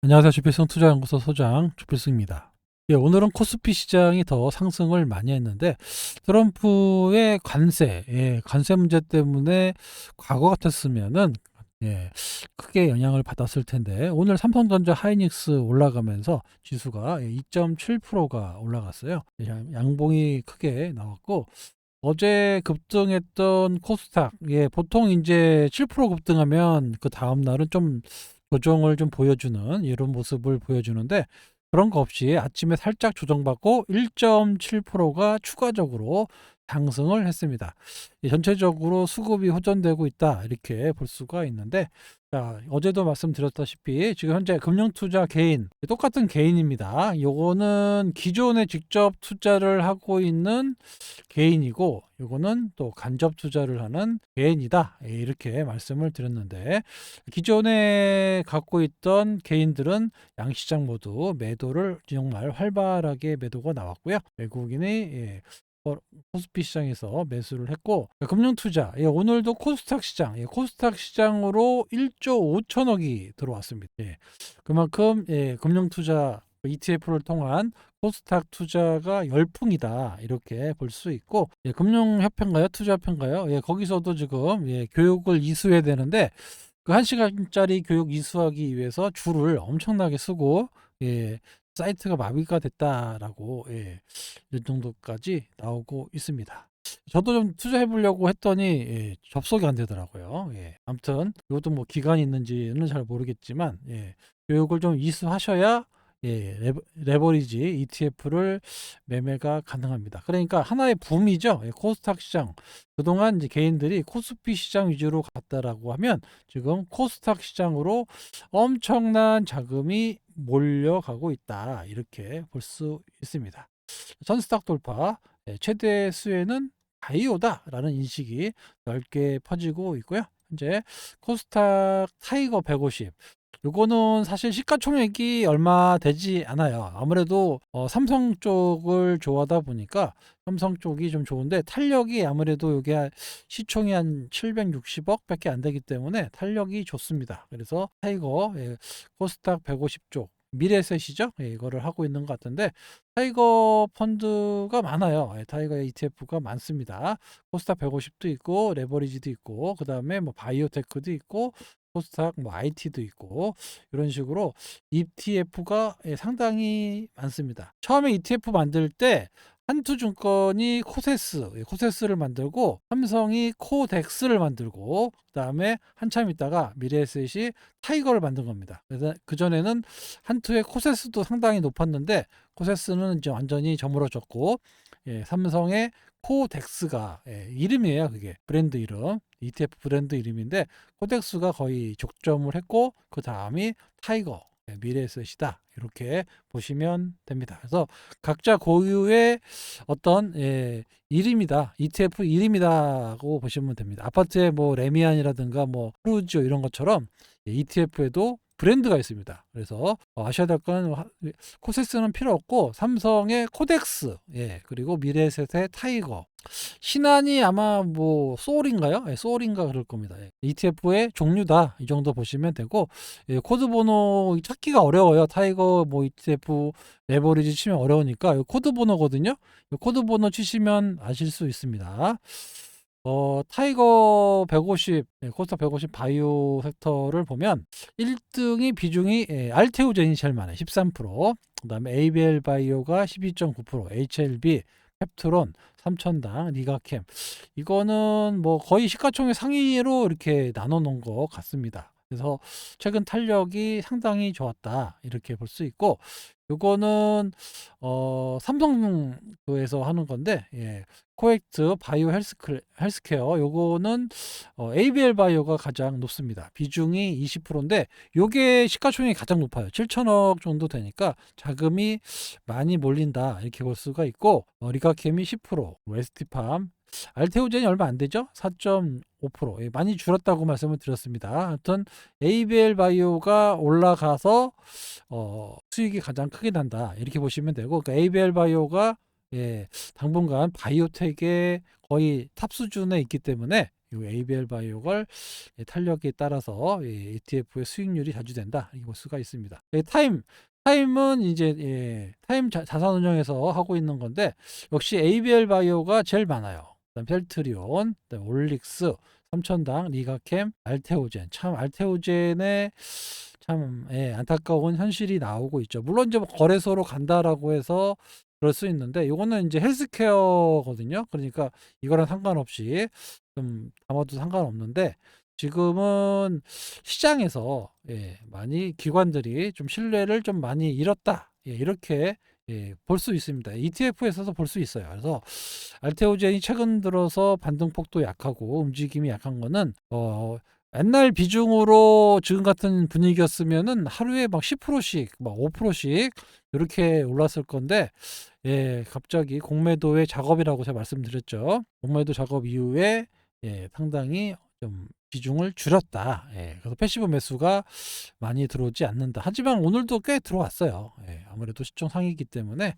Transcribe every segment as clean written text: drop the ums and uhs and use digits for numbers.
안녕하세요. 주필승 투자연구소 소장 주필승입니다. 예, 오늘은 코스피 시장이 더 상승을 많이 했는데 트럼프의 관세 문제 때문에 과거 같았으면은 크게 영향을 받았을 텐데 오늘 삼성전자 하이닉스 올라가면서 지수가 2.7%가 올라갔어요. 양봉이 크게 나왔고 어제 급등했던 코스닥, 보통 이제 7% 급등하면 그 다음 날은 좀 조정을 좀 보여주는 이런 모습을 보여주는데 그런 거 없이 아침에 살짝 조정받고 1.7%가 추가적으로 상승을 했습니다. 전체적으로 수급이 호전되고 있다 이렇게 볼 수가 있는데 자, 어제도 말씀드렸다시피 지금 현재 금융투자 개인 똑같은 개인입니다. 요거는 기존에 직접 투자를 하고 있는 개인이고 요거는 또 간접 투자를 하는 개인이다 이렇게 말씀을 드렸는데 기존에 갖고 있던 개인들은 양시장 모두 매도를 정말 활발하게 매도가 나왔고요. 외국인이 코스피 시장에서 매수를 했고 금융투자 오늘도 코스닥 시장 코스닥 시장으로 1조 5천억이 들어왔습니다. 그만큼 금융투자 ETF를 통한 코스닥 투자가 열풍이다 이렇게 볼 수 있고 금융협회인가요 투자협회인가요 거기서도 지금 교육을 이수해야 되는데 그 1시간짜리 교육 이수하기 위해서 줄을 엄청나게 쓰고 사이트가 마비가 됐다라고 이런 정도까지 나오고 있습니다. 저도 좀 투자해 보려고 했더니 접속이 안 되더라고요. 아무튼 이것도 뭐 기간이 있는지는 잘 모르겠지만 교육을 좀 이수하셔야 레버리지 ETF를 매매가 가능합니다. 그러니까 하나의 붐이죠. 코스닥 시장. 그동안 이제 개인들이 코스피 시장 위주로 갔다라고 하면 지금 코스닥 시장으로 엄청난 자금이 몰려가고 있다. 이렇게 볼 수 있습니다. 전스탁 돌파, 최대 수혜는 바이오다라는 인식이 넓게 퍼지고 있고요. 현재 코스닥 타이거 150 요거는 사실 시가총액이 얼마 되지 않아요. 아무래도 삼성 쪽을 좋아하다 보니까 삼성 쪽이 좀 좋은데 탄력이 아무래도 이게 시총이 한 760억 밖에 안 되기 때문에 탄력이 좋습니다. 그래서 타이거 코스닥 150 쪽 미래셋이죠. 이거를 하고 있는 것 같은데 타이거 펀드가 많아요. 타이거 ETF가 많습니다. 코스닥 150도 있고 레버리지도 있고 그 다음에 뭐 바이오테크도 있고 코스닥 뭐 IT도 있고 이런 식으로 ETF가 상당히 많습니다. 처음에 ETF 만들 때 한투증권이 코세스를 만들고 삼성이 코덱스를 만들고 그다음에 한참 있다가 미래에셋이 타이거를 만든 겁니다. 그래서 그전에는 한투의 코세스도 상당히 높았는데 코세스는 이제 완전히 저물어졌고 삼성의 코덱스가 이름이에요. 그게 브랜드 이름 ETF 브랜드 이름인데 코덱스가 거의 족점을 했고 그 다음이 타이거 미래에셋이다 이렇게 보시면 됩니다. 그래서 각자 고유의 어떤 이름이다 ETF 이름이다고 보시면 됩니다. 아파트에 뭐 레미안이라든가 뭐 크루즈 이런 것처럼 ETF에도 브랜드가 있습니다. 그래서 아셔야 될 건 코세스는 필요 없고 삼성의 코덱스 그리고 미래에셋의 타이거 신한이 아마 뭐 소울인가요? 소울인가 그럴 겁니다. ETF의 종류다 이 정도 보시면 되고 코드 번호 찾기가 어려워요. 타이거 뭐 ETF 레버리지 치면 어려우니까 코드 번호거든요. 코드 번호 치시면 아실 수 있습니다. 타이거 150, 코스닥 150 바이오 섹터를 보면 1등이 비중이 알테오젠이 제일 많아요. 13%. 그다음에 ABL 바이오가 12.9%, HLB, 펩트론 3천당, 리가캠. 이거는 뭐 거의 시가총액 상위로 이렇게 나눠 놓은 것 같습니다. 그래서 최근 탄력이 상당히 좋았다. 이렇게 볼 수 있고 요거는 삼성에서 하는 건데 코엑트 바이오 헬스케어 요거는 ABL 바이오가 가장 높습니다. 비중이 20%인데 요게 시가총액이 가장 높아요. 7천억 정도 되니까 자금이 많이 몰린다 이렇게 볼 수가 있고 리가캠이 10%, 웨스티팜 알테오젠이 얼마 안 되죠? 4.5% 많이 줄었다고 말씀을 드렸습니다. 하여튼 ABL 바이오가 올라가서 수익이 가장 크게 난다 이렇게 보시면 되고 그러니까 ABL 바이오가 당분간 바이오텍의 거의 탑 수준에 있기 때문에 요 ABL 바이오가 탄력에 따라서 ETF의 수익률이 자주 된다. 이렇게 볼 수가 있습니다. 타임은 이제 타임 자산운용에서 하고 있는 건데 역시 ABL 바이오가 제일 많아요. 그다음 펠트리온, 그다음 올릭스, 삼천당, 리가캠, 알테오젠. 참 알테오젠의 참 안타까운 현실이 나오고 있죠. 물론 이제 뭐 거래소로 간다라고 해서 그럴 수 있는데 이거는 이제 헬스케어거든요. 그러니까 이거랑 상관없이 좀 담아도 상관없는데 지금은 시장에서 많이 기관들이 좀 신뢰를 좀 많이 잃었다. 이렇게 볼 수 있습니다. ETF에서도 볼 수 있어요. 그래서 알테오젠이 최근 들어서 반등폭도 약하고 움직임이 약한 거는 옛날 비중으로 지금 같은 분위기였으면은 하루에 막 10%씩 막 5%씩 이렇게 올랐을 건데 갑자기 공매도의 작업이라고 제가 말씀드렸죠. 공매도 작업 이후에 상당히 좀 비중을 줄였다. 그래서 패시브 매수가 많이 들어오지 않는다. 하지만 오늘도 꽤 들어왔어요. 아무래도 시총 상위이기 때문에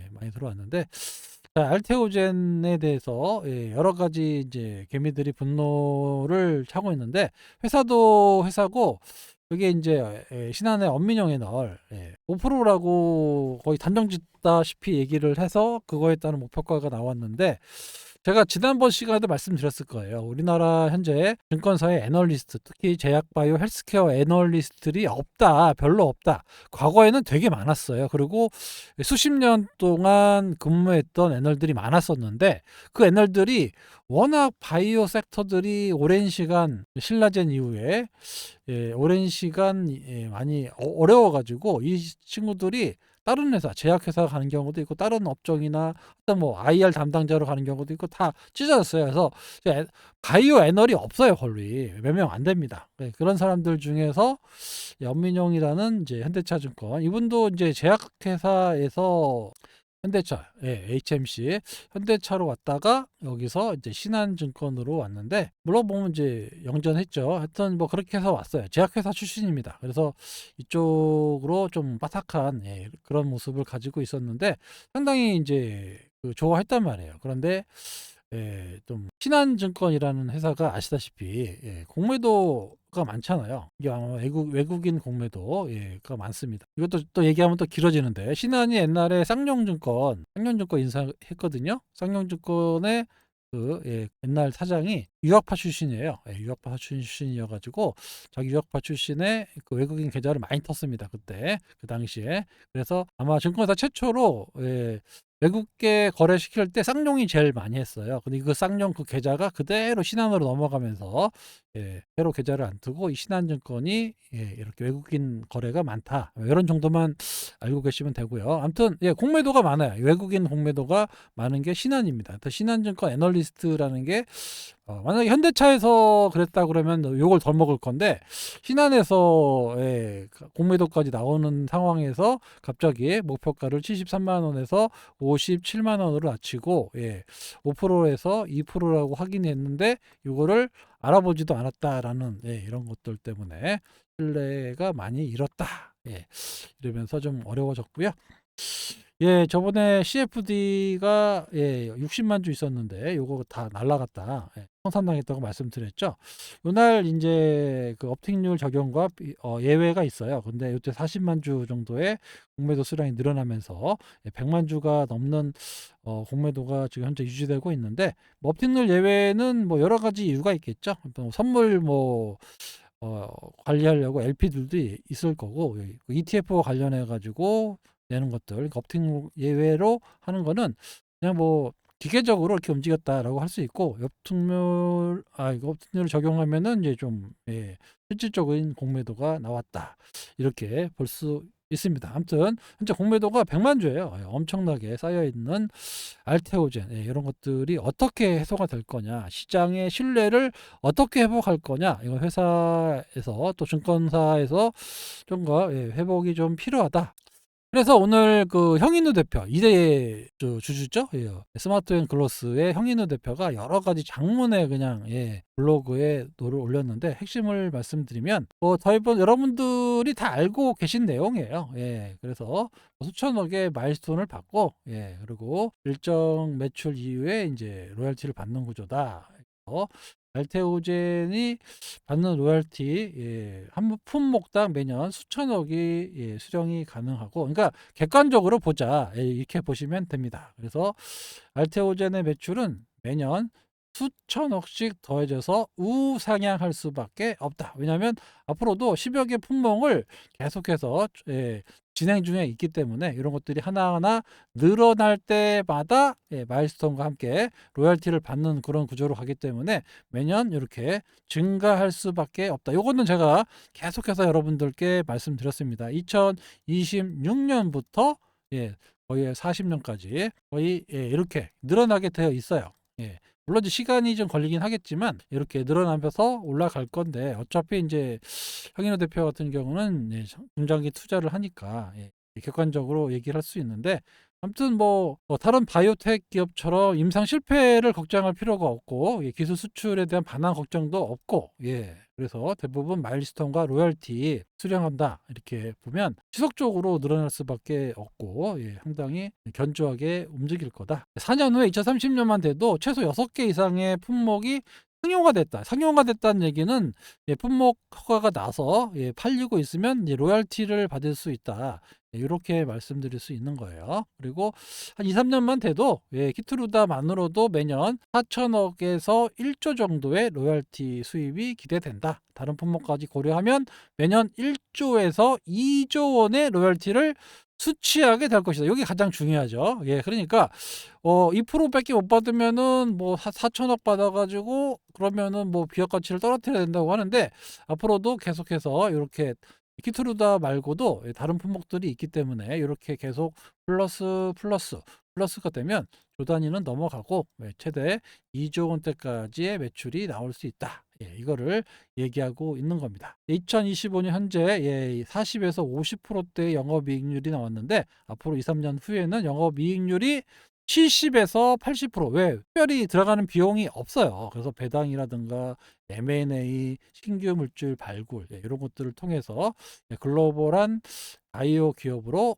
많이 들어왔는데 자, 알테오젠에 대해서 여러 가지 이제 개미들이 분노를 차고 있는데 회사도 회사고 그게 이제 신한의 엄민영 애널 5%라고 거의 단정짓다시피 얘기를 해서 그거에 따른 목표가가 나왔는데 제가 지난번 시간에도 말씀드렸을 거예요. 우리나라 현재 증권사의 애널리스트, 특히 제약바이오 헬스케어 애널리스트들이 없다, 별로 없다. 과거에는 되게 많았어요. 그리고 수십 년 동안 근무했던 애널들이 많았었는데 그 애널들이 워낙 바이오 섹터들이 오랜 시간 신라젠 이후에 오랜 시간 많이 어려워가지고 이 친구들이 다른 회사, 제약회사 가는 경우도 있고 다른 업종이나 어떤 뭐 IR 담당자로 가는 경우도 있고 다 찢어졌어요. 그래서 바이오 애널이 없어요. 거의 몇 명 안 됩니다. 그런 사람들 중에서 연민용이라는 이제 현대차증권 이분도 이제 제약회사에서 현대차, HMC, 현대차로 왔다가 여기서 이제 신한증권으로 왔는데 물론 보면 이제 영전했죠. 하여튼 뭐 그렇게 해서 왔어요. 제약회사 출신입니다. 그래서 이쪽으로 좀 빠삭한 그런 모습을 가지고 있었는데 상당히 이제 좋아했단 말이에요. 그런데 좀 신한증권이라는 회사가 아시다시피 공매도가 많잖아요. 이게 아마 외국인 공매도가 많습니다. 이것도 또 얘기하면 또 길어지는데 신한이 옛날에 쌍용증권 인수했거든요. 쌍용증권의 옛날 사장이 유학파 출신이에요. 유학파 출신이어가지고 자기 유학파 출신의 그 외국인 계좌를 많이 텄습니다. 그때 그 당시에 그래서 아마 증권사 최초로 외국계 거래시킬 때 쌍용이 제일 많이 했어요. 근데 그 쌍용 그 계좌가 그대로 신한으로 넘어가면서 새로 계좌를 안 뜨고 이 신한증권이 이렇게 외국인 거래가 많다. 이런 정도만 알고 계시면 되고요. 아무튼 공매도가 많아요. 외국인 공매도가 많은 게 신한입니다. 신한증권 애널리스트라는 게 만약에 현대차에서 그랬다 그러면 요걸 덜 먹을 건데 신한에서 공매도까지 나오는 상황에서 갑자기 목표가를 73만 원에서 57만 원으로 낮추고 5%에서 2%라고 확인했는데 이거를 알아보지도 않았다라는 이런 것들 때문에 신뢰가 많이 잃었다. 이러면서 좀 어려워졌고요. 저번에 CFD가 60만 주 있었는데 요거 다 날라갔다. 청산당했다고 말씀드렸죠. 요날 이제 그 업틱률 적용과 예외가 있어요. 근데 요때 40만 주 정도의 공매도 수량이 늘어나면서 100만 주가 넘는 공매도가 지금 현재 유지되고 있는데 뭐 업틱률 예외는 뭐 여러 가지 이유가 있겠죠. 선물 관리하려고 LP들도 있을 거고 ETF와 관련해 가지고 내는 것들 업팅 예외로 하는 거는 그냥 뭐 기계적으로 이렇게 움직였다라고 할 수 있고 이거 업팅률을 적용하면은 이제 좀 실질적인 공매도가 나왔다 이렇게 볼 수 있습니다. 아무튼 현재 공매도가 100만 주예요. 엄청나게 쌓여 있는 알테오젠 이런 것들이 어떻게 해소가 될 거냐, 시장의 신뢰를 어떻게 회복할 거냐, 이건 회사에서 또 증권사에서 좀더 회복이 좀 필요하다. 그래서 오늘 그 형인우 대표, 이대 주주죠? 스마트앤 글로스의 형인우 대표가 여러 가지 장문의 그냥 블로그에 노를 올렸는데 핵심을 말씀드리면 여러분들이 다 알고 계신 내용이에요. 그래서 수천억의 마일스톤을 받고 그리고 일정 매출 이후에 이제 로열티를 받는 구조다. 알테오젠이 받는 로열티, 한 품목당 매년 수천억이 수령이 가능하고, 그러니까 객관적으로 보자, 이렇게 보시면 됩니다. 그래서 알테오젠의 매출은 매년 수천억씩 더해져서 우상향할 수밖에 없다. 왜냐하면 앞으로도 10여 개 품목을 계속해서 진행 중에 있기 때문에 이런 것들이 하나하나 늘어날 때마다 마일스톤과 함께 로열티를 받는 그런 구조로 가기 때문에 매년 이렇게 증가할 수밖에 없다. 이거는 제가 계속해서 여러분들께 말씀드렸습니다. 2026년부터 거의 40년까지 거의 이렇게 늘어나게 되어 있어요. 물론 이제 시간이 좀 걸리긴 하겠지만 이렇게 늘어나면서 올라갈 건데, 어차피 이제 황인호 대표 같은 경우는 중장기 투자를 하니까 객관적으로 얘기를 할 수 있는데, 아무튼 뭐 다른 바이오텍 기업처럼 임상 실패를 걱정할 필요가 없고, 기술 수출에 대한 반환 걱정도 없고, 그래서 대부분 마일스톤과 로열티 수령한다, 이렇게 보면 지속적으로 늘어날 수밖에 없고, 상당히 견조하게 움직일 거다. 4년 후에 2030년만 돼도 최소 6개 이상의 품목이 상용화됐다. 상용화됐다는 얘기는 품목 허가가 나서 팔리고 있으면 로열티를 받을 수 있다. 이렇게 말씀드릴 수 있는 거예요. 그리고 한 2, 3년만 돼도 키트루다만으로도 매년 4천억에서 1조 정도의 로열티 수입이 기대된다. 다른 품목까지 고려하면 매년 1조에서 2조 원의 로열티를 수취하게 될 것이다. 이게 가장 중요하죠. 그러니까 2%밖에 못 받으면은 뭐 4천억 받아가지고 그러면은 뭐 비업 가치를 떨어뜨려야 된다고 하는데, 앞으로도 계속해서 이렇게 키트루다 말고도 다른 품목들이 있기 때문에 이렇게 계속 플러스가 되면 조 단위는 넘어가고 최대 2조 원대까지의 매출이 나올 수 있다. 이거를 얘기하고 있는 겁니다. 2025년 현재 40에서 50%대의 영업이익률이 나왔는데, 앞으로 2, 3년 후에는 영업이익률이 70에서 80%. 왜? 특별히 들어가는 비용이 없어요. 그래서 배당이라든가 M&A, 신규 물질 발굴, 이런 것들을 통해서 글로벌한 바이오 기업으로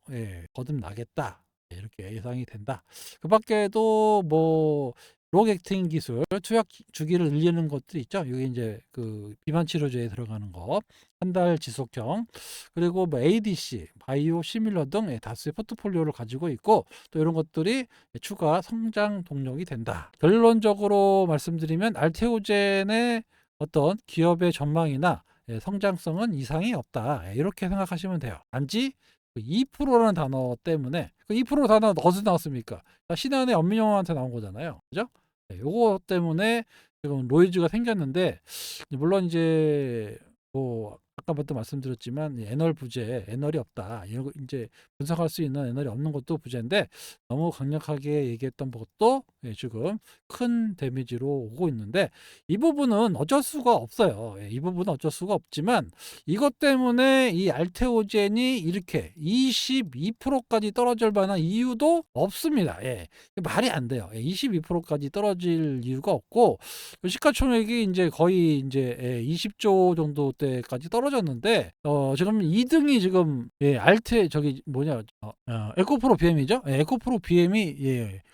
거듭나겠다, 이렇게 예상이 된다. 그 밖에도 뭐 롱액팅 기술, 투약 주기를 늘리는 것들이 있죠. 이게 이제 그 비만 치료제에 들어가는 거, 한 달 지속형, 그리고 뭐 ADC, 바이오 시밀러 등 다수의 포트폴리오를 가지고 있고, 또 이런 것들이 추가 성장 동력이 된다. 결론적으로 말씀드리면 알테오젠의 어떤 기업의 전망이나 성장성은 이상이 없다, 이렇게 생각하시면 돼요. 단지 2%라는 단어 때문에, 그 2% 단어 어디서 나왔습니까? 신한의 엄민영한테 나온 거잖아요. 그죠? 요거 때문에 지금 노이즈가 생겼는데, 물론 이제 뭐 아까부터 말씀드렸지만 애널 부재, 애널이 없다, 이런 거 이제 분석할 수 있는 애널이 없는 것도 부재인데, 너무 강력하게 얘기했던 것도 지금 큰 데미지로 오고 있는데, 이 부분은 어쩔 수가 없어요. 이 부분은 어쩔 수가 없지만, 이것 때문에 이 알테오젠이 이렇게 22%까지 떨어질 만한 이유도 없습니다. 말이 안 돼요. 22%까지 떨어질 이유가 없고, 시가총액이 이제 거의 이제 20조 정도 때까지 떨어졌는데, 지금 2등이 지금 알테 저기 뭐냐, 에코프로 BM이죠. 에코프로 BM이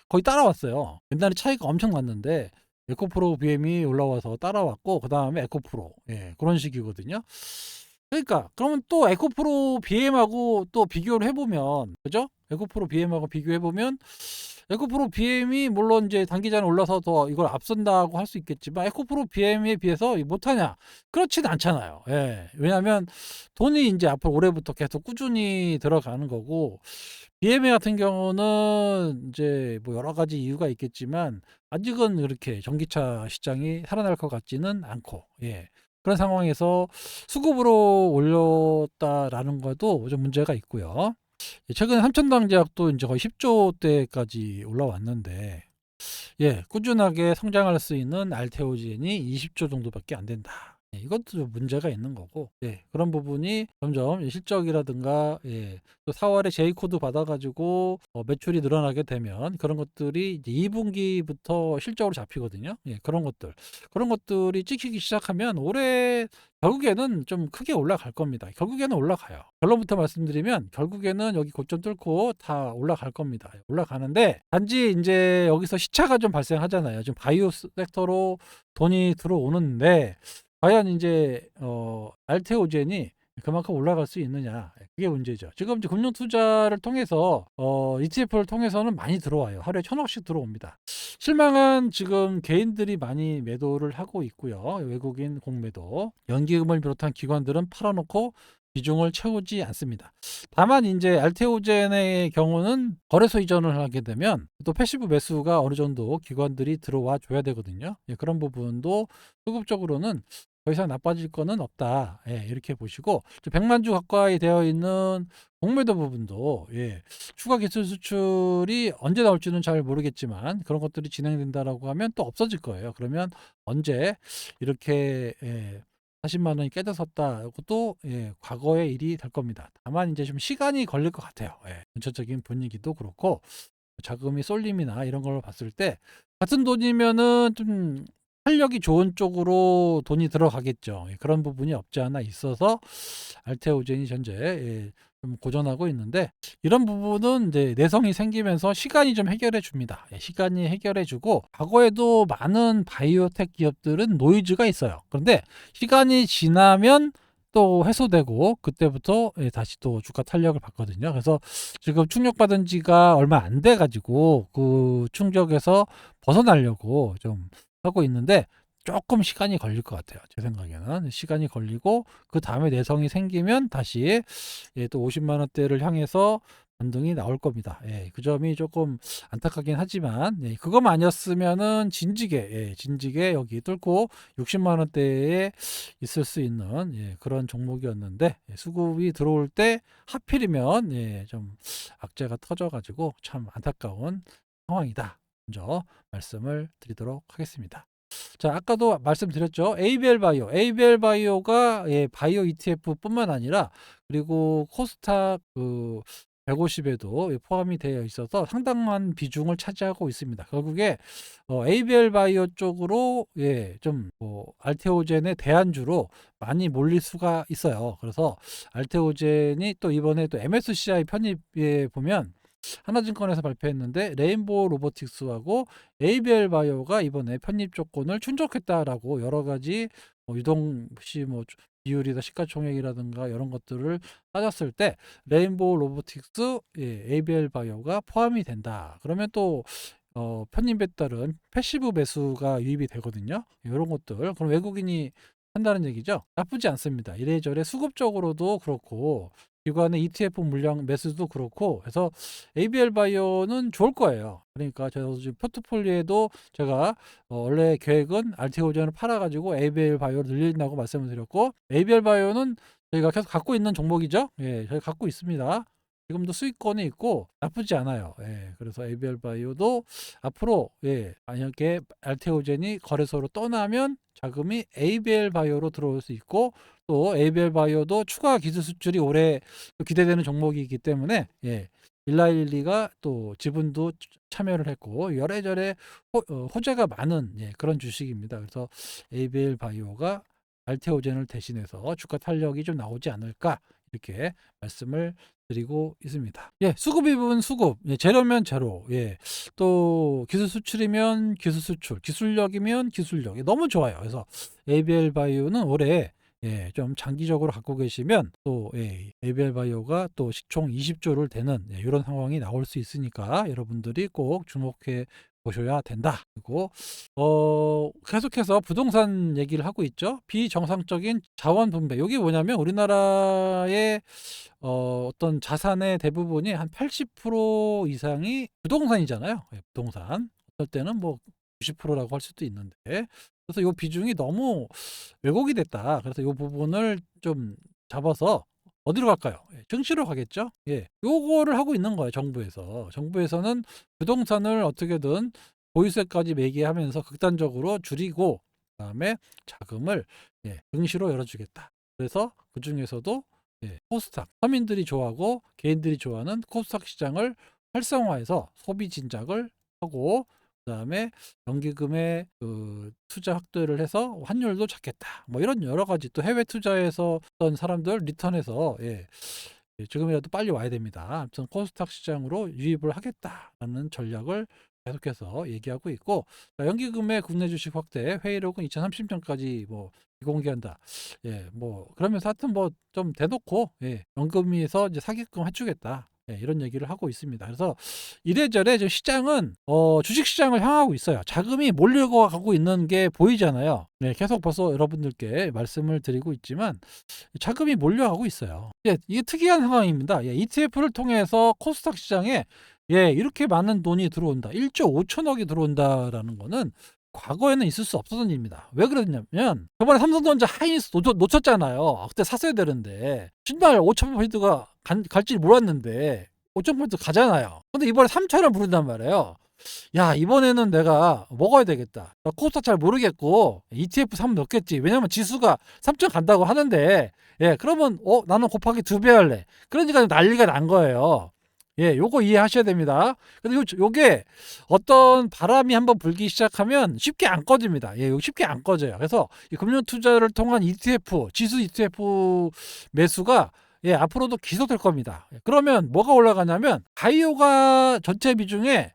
거의 따라왔어요. 옛날에 차이가 엄청 났는데 에코프로 BM이 올라와서 따라왔고, 그 다음에 에코프로, 그런 식이거든요. 그러니까 그러면 또 에코프로 BM하고 또 비교를 해보면, 그죠? 에코프로 BM하고 비교해보면 에코프로 BM이 물론 이제 단기전에 올라서 더 이걸 앞선다고 할 수 있겠지만, 에코프로 BM에 비해서 못하냐? 그렇진 않잖아요. 왜냐하면 돈이 이제 앞으로 올해부터 계속 꾸준히 들어가는 거고, BMA 같은 경우는 이제 뭐 여러 가지 이유가 있겠지만 아직은 그렇게 전기차 시장이 살아날 것 같지는 않고, 그런 상황에서 수급으로 올렸다라는 것도 좀 문제가 있고요. 최근에 삼천당 제약도 이제 거의 10조대까지 올라왔는데, 꾸준하게 성장할 수 있는 알테오젠이 20조 정도밖에 안 된다. 이것도 좀 문제가 있는 거고, 그런 부분이 점점 실적이라든가, 또 4월에 J 코드 받아 가지고 매출이 늘어나게 되면 그런 것들이 이제 2 분기부터 실적으로 잡히거든요. 그런 것들이 찍히기 시작하면 올해 결국에는 좀 크게 올라갈 겁니다. 결국에는 올라가요. 결론부터 말씀드리면 결국에는 여기 고점 뚫고 다 올라갈 겁니다. 올라가는데 단지 인제 여기서 시차가 좀 발생하잖아요. 지금 바이오 섹터로 돈이 들어오는데 과연 인제 알테오젠이 그만큼 올라갈 수 있느냐, 그게 문제죠. 지금 이제 금융 투자를 통해서 ETF를 통해서는 많이 들어와요. 하루에 1,000억씩 들어옵니다. 실망은 지금 개인들이 많이 매도를 하고 있고요. 외국인 공매도. 연기금을 비롯한 기관들은 팔아 놓고 비중을 채우지 않습니다. 다만 인제 알테오젠의 경우는 거래소 이전을 하게 되면 또 패시브 매수가 어느 정도 기관들이 들어와 줘야 되거든요. 그런 부분도 수급적으로는 더 이상 나빠질 거는 없다. 이렇게 보시고 100만 주 가까이 되어 있는 공매도 부분도 추가 기술 수출이 언제 나올지는 잘 모르겠지만 그런 것들이 진행된다라고 하면 또 없어질 거예요. 그러면 언제 이렇게 40만 원이 깨졌었다. 이것도 과거의 일이 될 겁니다. 다만 이제 좀 시간이 걸릴 것 같아요. 전체적인 분위기도 그렇고 자금이 쏠림이나 이런 걸 봤을 때 같은 돈이면은 좀 활력이 좋은 쪽으로 돈이 들어가겠죠. 그런 부분이 없지 않아 있어서 알테오젠이 현재 좀 고전하고 있는데 이런 부분은 이제 내성이 생기면서 시간이 좀 해결해 줍니다. 시간이 해결해 주고 과거에도 많은 바이오텍 기업들은 노이즈가 있어요. 그런데 시간이 지나면 또 해소되고 그때부터 다시 또 주가 탄력을 받거든요. 그래서 지금 충격받은 지가 얼마 안 돼 가지고 그 충격에서 벗어나려고 좀 하고 있는데 조금 시간이 걸릴 것 같아요. 제 생각에는. 시간이 걸리고 그다음에 내성이 생기면 다시 또 50만 원대를 향해서 반등이 나올 겁니다. 그 점이 조금 안타깝긴 하지만 그것만 아니었으면은 진지게 여기 뚫고 60만 원대에 있을 수 있는 그런 종목이었는데 수급이 들어올 때 하필이면 좀 악재가 터져 가지고 참 안타까운 상황이다. 먼저 말씀을 드리도록 하겠습니다. 자, 아까도 말씀드렸죠. ABL 바이오. ABL 바이오가 바이오 ETF뿐만 아니라 그리고 코스닥 150에도 포함이 되어 있어서 상당한 비중을 차지하고 있습니다. 결국에 ABL 바이오 쪽으로 좀뭐 알테오젠의 대안주로 많이 몰릴 수가 있어요. 그래서 알테오젠이 또 이번에 또 MSCI 편입에 보면 하나증권에서 발표했는데 레인보우 로보틱스하고 ABL 바이오가 이번에 편입 조건을 충족했다라고 여러 가지 유동시 비율이다 시가총액이라든가 이런 것들을 따졌을 때 레인보우 로보틱스, ABL 바이오가 포함이 된다. 그러면 또 편입에 따른 패시브 매수가 유입이 되거든요. 이런 것들 그럼 외국인이 한다는 얘기죠. 나쁘지 않습니다. 이래저래 수급적으로도 그렇고 기관의 ETF 물량 매수도 그렇고 해서 ABL 바이오는 좋을 거예요. 그러니까 저도 지금 포트폴리오에도 제가 원래 계획은 알테오젠을 팔아가지고 ABL 바이오를 늘린다고 말씀을 드렸고 ABL 바이오는 저희가 계속 갖고 있는 종목이죠. 저희 갖고 있습니다. 지금도 수익권이 있고 나쁘지 않아요. 그래서 ABL 바이오도 앞으로 만약에 알테오젠이 거래소로 떠나면 자금이 ABL 바이오로 들어올 수 있고 또 ABL 바이오도 추가 기술 수출이 올해 기대되는 종목이기 때문에 일라일리가 또 지분도 참여를 했고 여래저래 호재가 많은 그런 주식입니다. 그래서 ABL 바이오가 알테오젠을 대신해서 주가 탄력이 좀 나오지 않을까 이렇게 말씀을 드리고 있습니다. 수급이 부분 수급, 재료면 재료, 또 기술 수출이면 기술 수출, 기술력이면 기술력, 너무 좋아요. 그래서 ABL 바이오는 올해 좀 장기적으로 갖고 계시면 또 ABL 바이오가 또 시총 20조를 되는 이런 상황이 나올 수 있으니까 여러분들이 꼭 주목해 보셔야 된다. 그리고 계속해서 부동산 얘기를 하고 있죠. 비정상적인 자원 분배. 이게 뭐냐면 우리나라의 어떤 자산의 대부분이 한 80% 이상이 부동산이잖아요. 부동산. 어떨 때는 뭐 90%라고 할 수도 있는데 그래서 요 비중이 너무 왜곡이 됐다. 그래서 요 부분을 좀 잡아서 어디로 갈까요? 증시로 가겠죠. 요거를 하고 있는 거예요, 정부에서. 정부에서는 부동산을 어떻게든 보유세까지 매기하면서 극단적으로 줄이고 그다음에 자금을 증시로 열어주겠다. 그래서 그 중에서도 코스닥, 서민들이 좋아하고 개인들이 좋아하는 코스닥 시장을 활성화해서 소비 진작을 하고, 그다음에 연기금의 그 투자 확대를 해서 환율도 잡겠다. 뭐 이런 여러 가지, 또 해외 투자에서 어떤 사람들 리턴해서 지금이라도 빨리 와야 됩니다. 아무튼 코스닥 시장으로 유입을 하겠다라는 전략을 계속해서 얘기하고 있고, 연기금의 국내 주식 확대, 회의록은 2030년까지 뭐 비공개한다. 뭐 그러면서 하여튼 뭐 좀 대놓고 연금에서 이제 사기금 해주겠다. 이런 얘기를 하고 있습니다. 그래서 이래저래 지금 시장은 주식 시장을 향하고 있어요. 자금이 몰려가고 있는 게 보이잖아요. 계속 벌써 여러분들께 말씀을 드리고 있지만 자금이 몰려가고 있어요. 이게 특이한 상황입니다. ETF를 통해서 코스닥 시장에 이렇게 많은 돈이 들어온다. 1조 5천억이 들어온다라는 거는 과거에는 있을 수 없었던 일입니다. 왜 그러냐면 저번에 삼성전자 하이닉스 놓쳤잖아요. 그때 샀어야 되는데 신발 5,000포인트가 갈지 몰랐는데 5,000포인트 가잖아요. 근데 이번에 3,000원 부른단 말이에요. 야, 이번에는 내가 먹어야 되겠다. 나 코스닥 잘 모르겠고 ETF 사면 넣겠지. 왜냐면 지수가 3천 간다고 하는데 그러면 나는 곱하기 2배 할래. 그러니까 난리가 난 거예요. 요거 이해하셔야 됩니다. 근데 요게 어떤 바람이 한번 불기 시작하면 쉽게 안 꺼집니다. 요거 쉽게 안 꺼져요. 그래서 이 금융 투자를 통한 ETF, 지수 ETF 매수가 앞으로도 계속될 겁니다. 그러면 뭐가 올라가냐면 바이오가 전체 비중에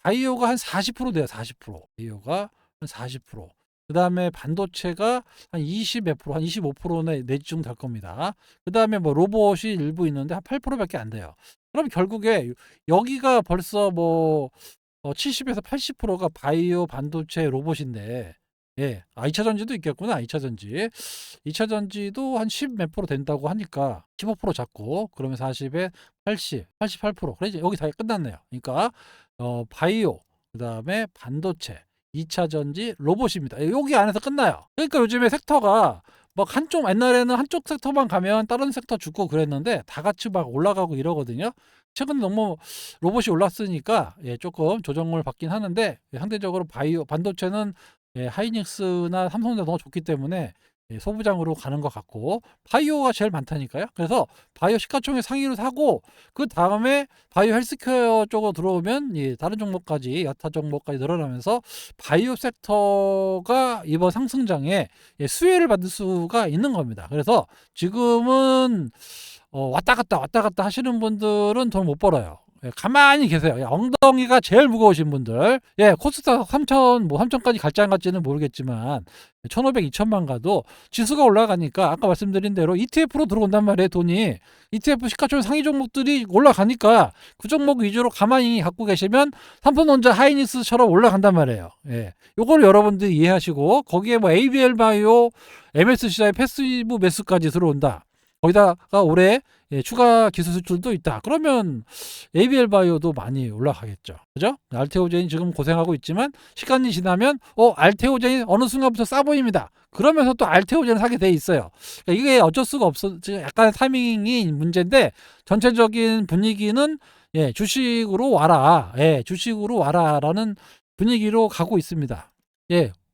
바이오가 한 40% 돼요. 40%. 바이오가 한 40%. 그 다음에 반도체가 한 20 몇 프로, 한 25% 내중 될 겁니다. 그 다음에 뭐 로봇이 일부 있는데 한 8%밖에 안 돼요. 그럼 결국에 여기가 벌써 뭐 70에서 80%가 바이오, 반도체, 로봇인데 2차 전지도 있겠구나. 2차 전지. 2차 전지도 한 10 몇 프로 된다고 하니까 15% 잡고 그러면 40에 80, 88%. 그래 이제 여기 다 끝났네요. 그러니까 바이오, 그다음에 반도체, 2차 전지, 로봇입니다. 여기 안에서 끝나요. 그러니까 요즘에 섹터가 막 한쪽, 옛날에는 한쪽 섹터만 가면 다른 섹터 죽고 그랬는데 다 같이 막 올라가고 이러거든요. 최근 너무 로봇이 올랐으니까 조금 조정을 받긴 하는데 상대적으로 바이오, 반도체는 하이닉스나 삼성전자 너무 좋기 때문에 소부장으로 가는 것 같고, 바이오가 제일 많다니까요. 그래서 바이오 시가총액 상위로 사고 그 다음에 바이오 헬스케어 쪽으로 들어오면 다른 종목까지, 여타 종목까지 늘어나면서 바이오 섹터가 이번 상승장에 수혜를 받을 수가 있는 겁니다. 그래서 지금은 왔다 갔다 하시는 분들은 돈 못 벌어요. 가만히 계세요. 엉덩이가 제일 무거우신 분들, 코스닥 3천, 뭐 3천까지 갈지 안 갈지는 모르겠지만 1,500, 2천만 가도 지수가 올라가니까 아까 말씀드린 대로 ETF로 들어온단 말이에요. 돈이 ETF 시가총액 상위 종목들이 올라가니까 그 종목 위주로 가만히 갖고 계시면 삼성전자, 하이닉스처럼 올라간단 말이에요. 요거를 여러분들이 이해하시고, 거기에 뭐 ABL 바이오, MSCI 패시브 매수까지 들어온다. 거기다가 올해 추가 기술 수출도 있다. 그러면 ABL 바이오도 많이 올라가겠죠. 그죠? 알테오젠이 지금 고생하고 있지만 시간이 지나면 알테오젠이 어느 순간부터 싸 보입니다. 그러면서 또 알테오젠을 사게 돼 있어요. 그러니까 이게 어쩔 수가 없어. 약간 타이밍이 문제인데 전체적인 분위기는 주식으로 와라. 주식으로 와라라는 분위기로 가고 있습니다.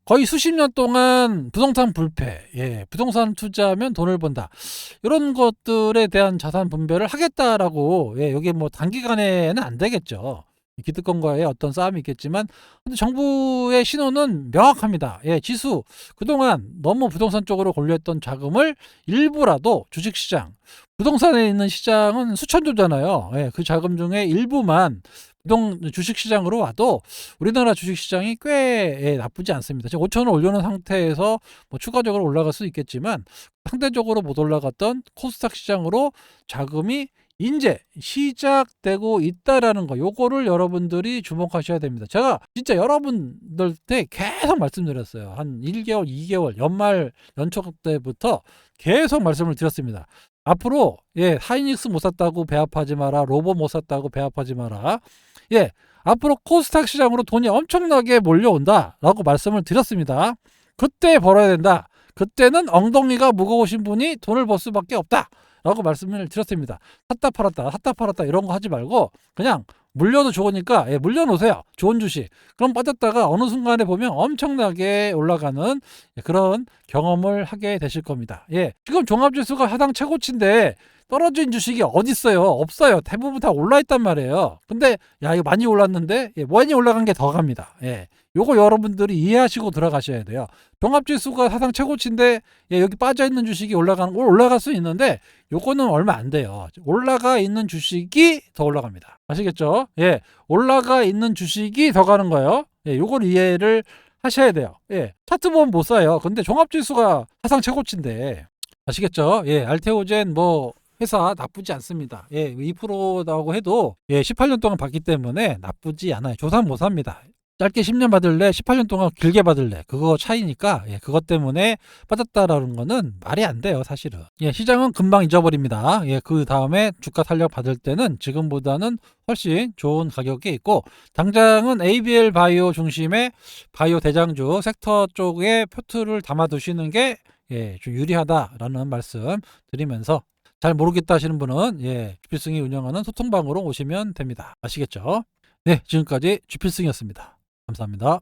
거의 수십 년 동안 부동산 불패, 부동산 투자하면 돈을 번다. 이런 것들에 대한 자산 분배를 하겠다라고, 여기 뭐 단기간에는 안 되겠죠. 기득권과의 어떤 싸움이 있겠지만, 근데 정부의 신호는 명확합니다. 지수, 그동안 너무 부동산 쪽으로 걸렸던 자금을 일부라도 주식시장, 부동산에 있는 시장은 수천조잖아요. 그 자금 중에 일부만 주식시장으로 와도 우리나라 주식시장이 꽤 나쁘지 않습니다. 지금 5천원 올려놓은 상태에서 뭐 추가적으로 올라갈 수 있겠지만 상대적으로 못 올라갔던 코스닥 시장으로 자금이 이제 시작되고 있다라는 거, 요거를 여러분들이 주목하셔야 됩니다. 제가 진짜 여러분들한테 계속 말씀드렸어요. 한 1개월, 2개월, 연초 때부터 계속 말씀을 드렸습니다. 앞으로 하이닉스 못 샀다고 배합하지 마라. 로봇 못 샀다고 배합하지 마라. 앞으로 코스닥 시장으로 돈이 엄청나게 몰려온다 라고 말씀을 드렸습니다. 그때 벌어야 된다. 그때는 엉덩이가 무거우신 분이 돈을 벌 수밖에 없다 라고 말씀을 드렸습니다. 샀다 팔았다 이런 거 하지 말고 그냥 물려도 좋으니까 물려 놓으세요. 좋은 주식. 그럼 빠졌다가 어느 순간에 보면 엄청나게 올라가는 그런 경험을 하게 되실 겁니다. 지금 종합지수가 하당 최고치인데 떨어진 주식이 어디 있어요? 없어요. 대부분 다 올라 있단 말이에요. 근데 야 이거 많이 올랐는데 많이 올라간 게 더 갑니다. 요거 여러분들이 이해하시고 들어가셔야 돼요. 종합지수가 사상 최고치인데 여기 빠져있는 주식이 올라갈 수 있는데 요거는 얼마 안 돼요. 올라가 있는 주식이 더 올라갑니다. 아시겠죠? 올라가 있는 주식이 더 가는 거예요. 요걸 이해를 하셔야 돼요. 차트 보면 못 사요. 근데 종합지수가 사상 최고치인데 아시겠죠? 알테오젠 회사 나쁘지 않습니다. 2%라고 해도 18년 동안 받기 때문에 나쁘지 않아요. 조삼 못 삽니다. 짧게 10년 받을래 18년 동안 길게 받을래 그거 차이니까 그것 때문에 빠졌다라는 거는 말이 안 돼요 사실은. 시장은 금방 잊어버립니다. 그 다음에 주가 탄력 받을 때는 지금보다는 훨씬 좋은 가격에 있고 당장은 ABL 바이오 중심의 바이오 대장주 섹터 쪽에 표트를 담아 두시는 게 좀 유리하다라는 말씀 드리면서 잘 모르겠다 하시는 분은 주필승이 운영하는 소통방으로 오시면 됩니다. 아시겠죠? 지금까지 주필승이었습니다. 감사합니다.